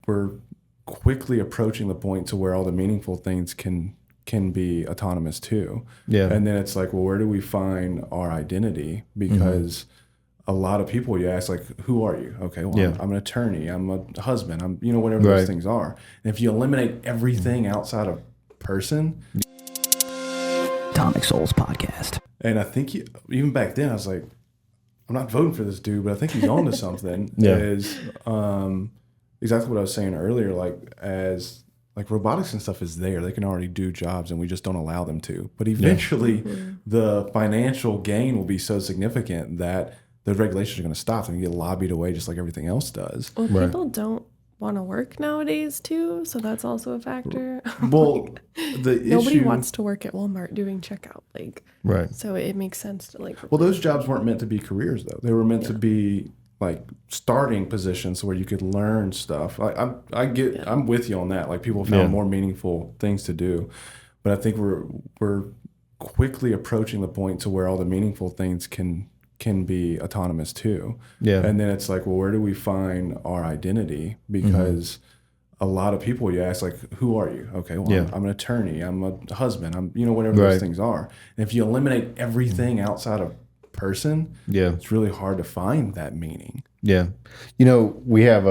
we're quickly approaching the point to where all the meaningful things can be autonomous too. Yeah. And then it's like, well, where do we find our identity? Because a lot of people, you ask, like, who are you? Okay, well, Yeah. I'm an attorney, I'm a husband, I'm, whatever those things are. And if you eliminate everything outside of person. Atomic Souls Podcast. And I think even back then, I was like, I'm not voting for this dude, but I think he's on to something. Yeah. Is exactly what I was saying earlier. Like robotics and stuff is there. They can already do jobs, and we just don't allow them to. But eventually, the financial gain will be so significant that the regulations are going to stop and get lobbied away just like everything else does. Well, people don't want to work nowadays too, so that's also a factor. Well, nobody wants to work at Walmart doing checkout, right. So it makes sense to Well, those jobs weren't meant to be careers though. They were meant to be like starting positions where you could learn stuff. Like I'm with you on that. Like people found more meaningful things to do, but I think we're quickly approaching the point to where all the meaningful things can be autonomous too. Yeah. And then it's like, well, where do we find our identity? Because a lot of people, you ask, like, who are you? Okay, well, I'm an attorney, I'm a husband, I'm, whatever those things are. And if you eliminate everything outside of person, it's really hard to find that meaning. Yeah. We have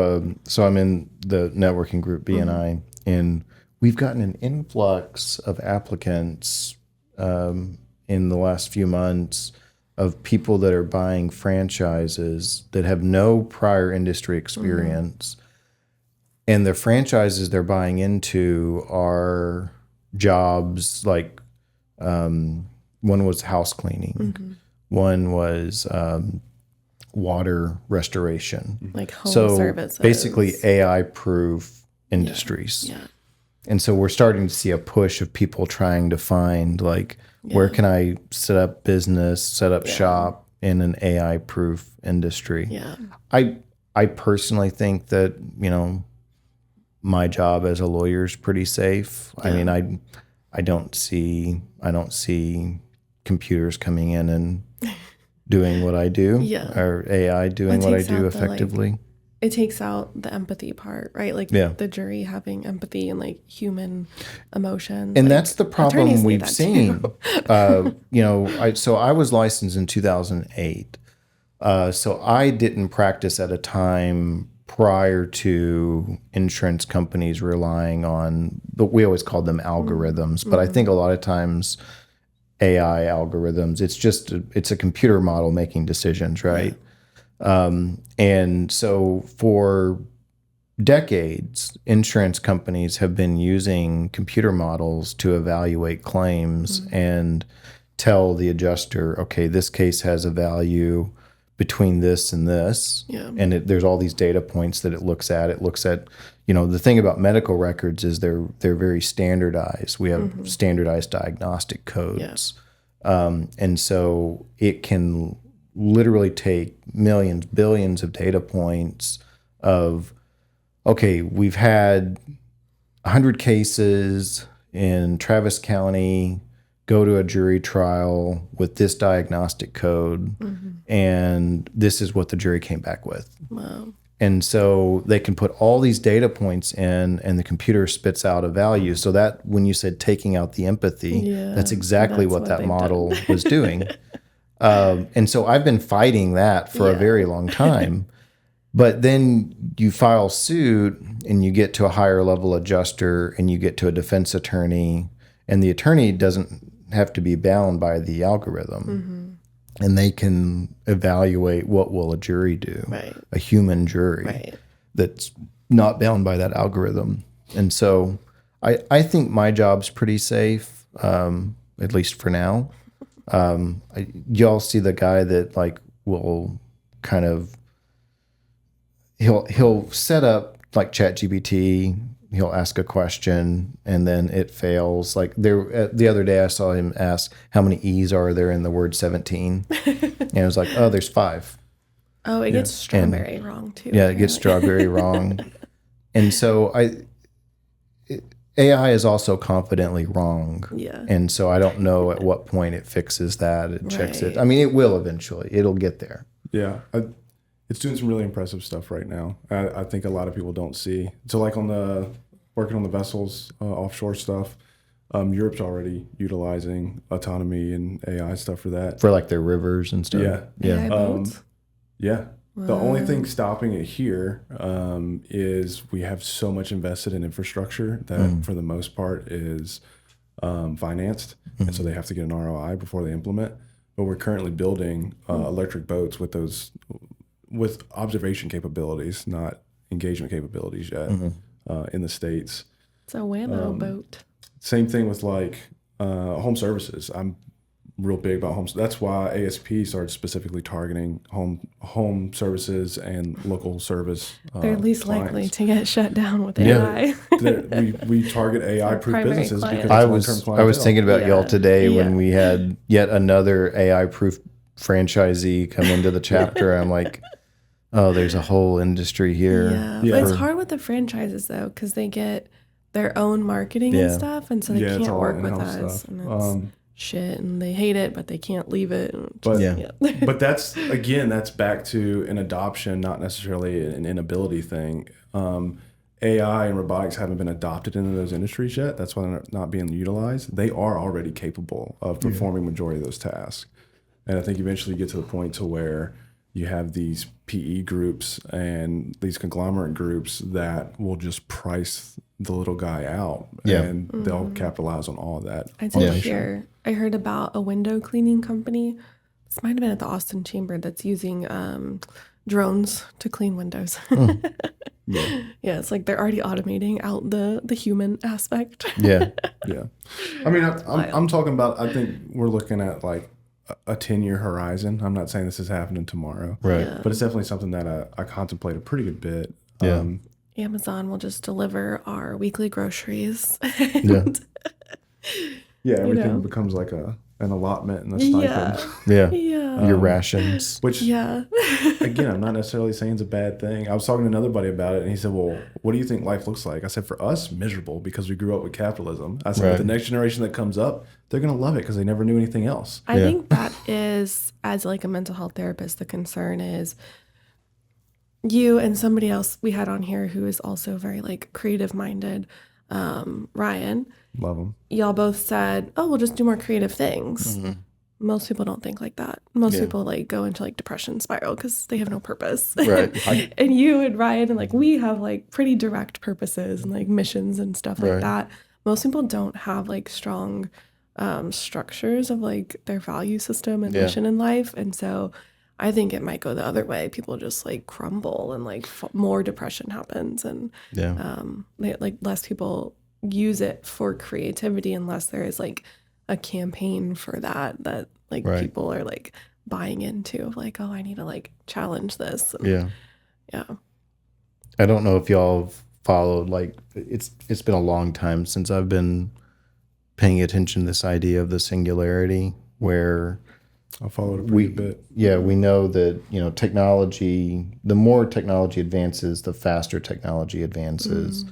so I'm in the networking group, BNI, and we've gotten an influx of applicants in the last few months of people that are buying franchises that have no prior industry experience. And the franchises they're buying into are jobs like one was house cleaning, one was water restoration. Like home services. Basically AI-proof industries. Yeah. And so we're starting to see a push of people trying to find where can I set up business, set up shop in an AI-proof industry? Yeah. I personally think that, my job as a lawyer is pretty safe. Yeah. I mean, I don't see computers coming in and doing what I do, or AI doing what I do effectively. It takes out the empathy part, right? The jury having empathy and human emotions. And that's the problem we've seen. So I was licensed in 2008. So I didn't practice at a time prior to insurance companies relying on, but we always called them algorithms. But I think a lot of times AI algorithms, it's a computer model making decisions, right? And so for decades, insurance companies have been using computer models to evaluate claims and tell the adjuster, okay, this case has a value between this and this. Yeah. And there's all these data points that it looks at. It looks at, the thing about medical records is they're very standardized. We have standardized diagnostic codes. Yeah. And so it can literally take millions, billions of data points of, okay, we've had 100 cases in Travis County go to a jury trial with this diagnostic code, and this is what the jury came back with. Wow. And so they can put all these data points in, and the computer spits out a value. So that when you said taking out the empathy, that's exactly what that model was doing. And so I've been fighting that for a very long time. But then you file suit and you get to a higher level adjuster and you get to a defense attorney, and the attorney doesn't have to be bound by the algorithm. And they can evaluate what will a jury do, a human jury that's not bound by that algorithm. And so I think my job's pretty safe, at least for now. Y'all see the guy that will kind of he'll set up ChatGPT. He'll ask a question and then it fails. The other day I saw him ask how many E's are there in the word 17, and it was like, oh, there's 5. Oh, it gets strawberry wrong too. Yeah, it gets strawberry wrong, and so AI is also confidently wrong. Yeah. And so I don't know at what point it fixes that, it checks it. I mean, it will eventually. It'll get there. Yeah. It's doing some really impressive stuff right now. I think a lot of people don't see. So like working on the vessels, offshore stuff, Europe's already utilizing autonomy and AI stuff for that. For like their rivers and stuff. Yeah. AI boats? Yeah. The only thing stopping it here is we have so much invested in infrastructure that for the most part is financed. And so they have to get an ROI before they implement. But we're currently building electric boats with observation capabilities, not engagement capabilities yet in the States. It's a whammo boat. Same thing with like home services. I'm real big about homes. That's why ASP started specifically targeting home services and local service. They're least clients. likely to get shut down with AI. we target AI-proof businesses client. because I it's long-term clientele. was thinking about y'all today when we had yet another AI-proof franchisee come into the chapter. I'm like, oh, there's a whole industry here. But it's hard with the franchises though, because they get their own marketing and stuff, and so they can't work with us. Stuff. And it's shit, and they hate it, but they can't leave it. But that's back to an adoption, not necessarily an inability thing. AI and robotics haven't been adopted into those industries yet. That's why they're not being utilized. They are already capable of performing majority of those tasks. And I think eventually you get to the point to where you have these PE groups and these conglomerate groups that will just price the little guy out, and they'll capitalize on all of that. I did hear. I heard about a window cleaning company. This might have been at the Austin Chamber that's using drones to clean windows. Yeah, it's like they're already automating out the human aspect. Yeah. I mean, I'm talking about. I think we're looking at like a 10-year horizon. I'm not saying this is happening tomorrow, right? But it's definitely something that I contemplate a pretty good bit. Amazon will just deliver our weekly groceries. Everything becomes like an allotment and a stipend. Your rations. Which, again, I'm not necessarily saying it's a bad thing. I was talking to another buddy about it, and he said, well, what do you think life looks like? I said, for us, miserable, because we grew up with capitalism. I said, but the next generation that comes up, they're going to love it because they never knew anything else. I think that is, as like a mental health therapist, the concern is you and somebody else we had on here who is also very like creative minded, Ryan. Love him. Y'all both said, oh, we'll just do more creative things. Most people don't think like that. Most people like go into like depression spiral because they have no purpose. Right. And you and Ryan and like we have like pretty direct purposes and like missions and stuff like that. Most people don't have like strong structures of like their value system and mission in life. And so I think it might go the other way. People just like crumble and like more depression happens, and like less people use it for creativity unless there is like a campaign for that like people are like buying into, like, oh, I need to like challenge this. And, I don't know if y'all have followed, like it's been a long time since I've been paying attention to this idea of the singularity, where I followed it pretty bit. Yeah, we know that, technology, the more technology advances, the faster technology advances.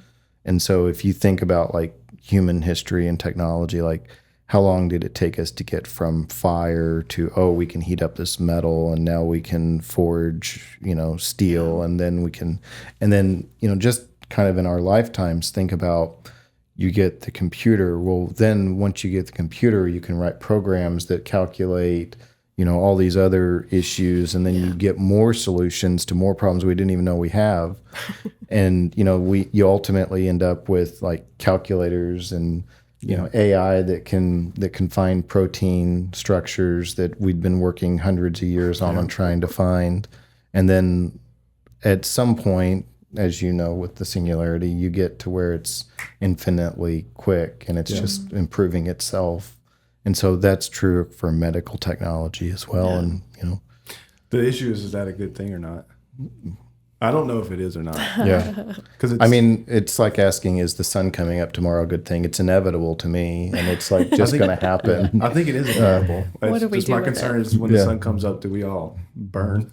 And so if you think about like human history and technology, like how long did it take us to get from fire to, oh, we can heat up this metal and now we can forge, steel, and then just kind of in our lifetimes, think about you get the computer. Well, then once you get the computer, you can write programs that calculate, all these other issues, and then you get more solutions to more problems we didn't even know we have. And, you ultimately end up with like calculators and, AI that can find protein structures that we've been working hundreds of years on trying to find. And then at some point, as you know, with the singularity, you get to where it's infinitely quick and it's just improving itself. And so that's true for medical technology as well. And, the issue is that a good thing or not? I don't know if it is or not. Because it's like asking, is the sun coming up tomorrow a good thing? It's inevitable to me, and it's like just going to happen. I think it is inevitable. What do we just do my with concern is when the sun comes up, do we all burn?